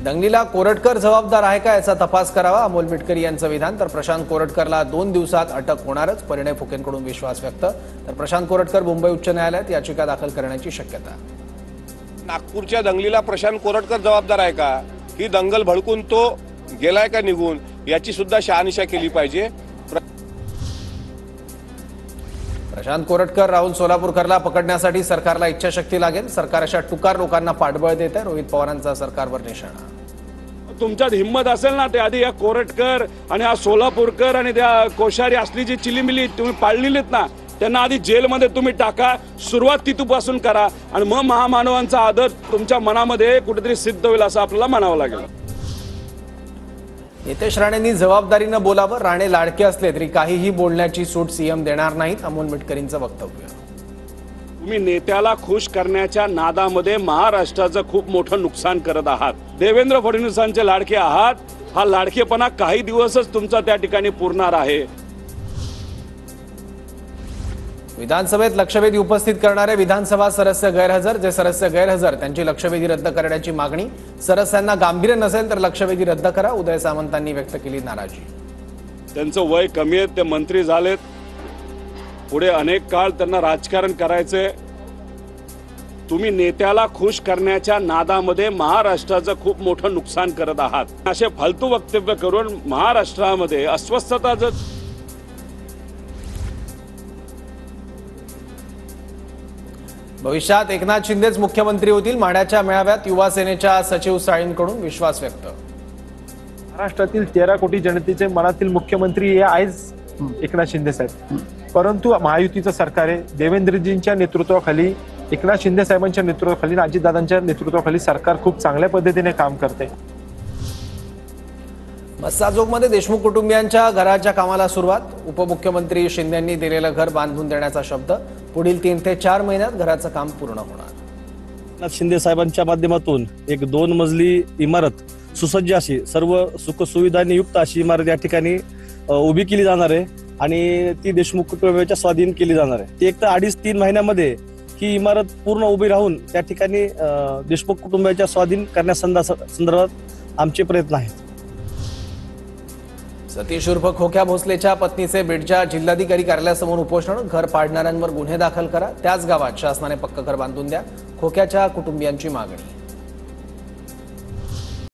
दंगलीला कोरटकर जबाबदार आहे का याचा तपास करावा, अमोल मिटकरी यांचं विधान. तर प्रशांत कोरटकरला 2 दिवसात अटक होणारच, परिणय फुकेंकडून विश्वास व्यक्त. तर प्रशांत कोरटकर मुंबई उच्च न्यायालयात याचिका दाखल करण्याची शक्यता. नागपूरच्या दंगलीला प्रशांत कोरटकर जबाबदार आहे का? ही दंगल भडकून तो गेलाय का निघून, याची सुद्धा शहानिशा केली पाहिजे. प्रशांत कोरटकर, राहुल सोलापूरकरला पकडण्यासाठी सरकारला इच्छाशक्ती लागेल. सरकार अशा टुकार लोकांना पाठबळ देत आहे. रोहित पवारांचा सरकारवर निशाणा. तुमच्यात हिंमत असेल ना, ते आधी या कोरटकर आणि हा सोलापूरकर आणि त्या कोश्यारी असली जी चिलीमिली तुम्ही पाळलेलीत ना, त्यांना आधी जेलमध्ये तुम्ही टाका. सुरुवात तिथपासून करा आणि मग महामानवांचा आदर तुमच्या मनामध्ये कुठेतरी सिद्ध होईल असं आपल्याला म्हणावं लागेल. नितेश राणेंनी जबाबदारीनं बोलावं. राणे लाडके असले तरी काहीही बोलण्याची सूट सीएम देणार नाहीत, अमोल मिटकरींचं वक्तव्य. तुम्ही नेत्याला खुश करण्याच्या नादामध्ये महाराष्ट्राचं खूप मोठं नुकसान करत आहात. देवेंद्र फडणवीसांचे लाडके आहात. हा लाडकेपणा काही दिवसच तुमचा त्या ठिकाणी पुरणार आहे. विधानसभेत लक्षवेधी उपस्थित करणारे विधानसभा सदस्य गैरहजर. जे सदस्य गैरहजर त्यांची लक्षवेधी रद्द करण्याची मागणी. सदस्यांना गांभीर्य नसेल तर लक्षवेधी रद्द करा, उदय सामंतांनी व्यक्त केली नाराजी. त्यांचं वय कमी आहे, ते मंत्री झालेत. पुढे अनेक काळ त्यांना राजकारण करायचंय. तुम्ही नेत्याला खुश करण्याच्या नादामध्ये महाराष्ट्राचं खूप मोठं नुकसान करत आहात. असे फालतू वक्तव्य करून महाराष्ट्रामध्ये अस्वस्थता भविष्यात एकनाथ शिंदेच मुख्यमंत्री होतील. माढ्याच्या मेळाव्यात युवा सेनेच्या सचिव साळींकडून विश्वास व्यक्त. महाराष्ट्रातील 13 कोटी जनतेचे मनातील मुख्यमंत्री हे आहेच एकनाथ शिंदे साहेब. परंतु महायुतीचं सरकार आहे. देवेंद्रजींच्या नेतृत्वाखाली, एकनाथ शिंदे साहेबांच्या नेतृत्वाखाली, अजितदादांच्या नेतृत्वाखाली सरकार खूप चांगल्या पद्धतीने काम करते. मस्साजोगमध्ये देशमुख कुटुंबियांच्या घराच्या कामाला सुरुवात. उपमुख्यमंत्री शिंदेंनी दिलेलं घर बांधून देण्याचा शब्द. पुढील 3 ते 4 महिन्यात घराचं काम पूर्ण होणार. एकनाथ शिंदे साहेबांच्या माध्यमातून एक 2 मजली इमारत, सुसज्ज अशी, सर्व सुखसुविधांनी युक्त अशी इमारत या ठिकाणी उभी केली जाणार आहे आणि ती देशमुख कुटुंबियांच्या स्वाधीन केली जाणार आहे. ती एक तर 2.5-3 महिन्यामध्ये ही इमारत पूर्ण उभी राहून त्या ठिकाणी देशमुख कुटुंबियांच्या स्वाधीन करण्यासंदर्भात आमचे प्रयत्न आहेत. सतीश उर्फ खोक्या भोसलेच्या पत्नीचे बीडच्या जिल्हाधिकारी कार्यालयासमोर उपोषण. घर पाडणाऱ्यांवर गुन्हे दाखल करा. त्याच गावात शासनाने पक्क घर बांधून द्या, खोक्याच्या कुटुंबियांची मागणी.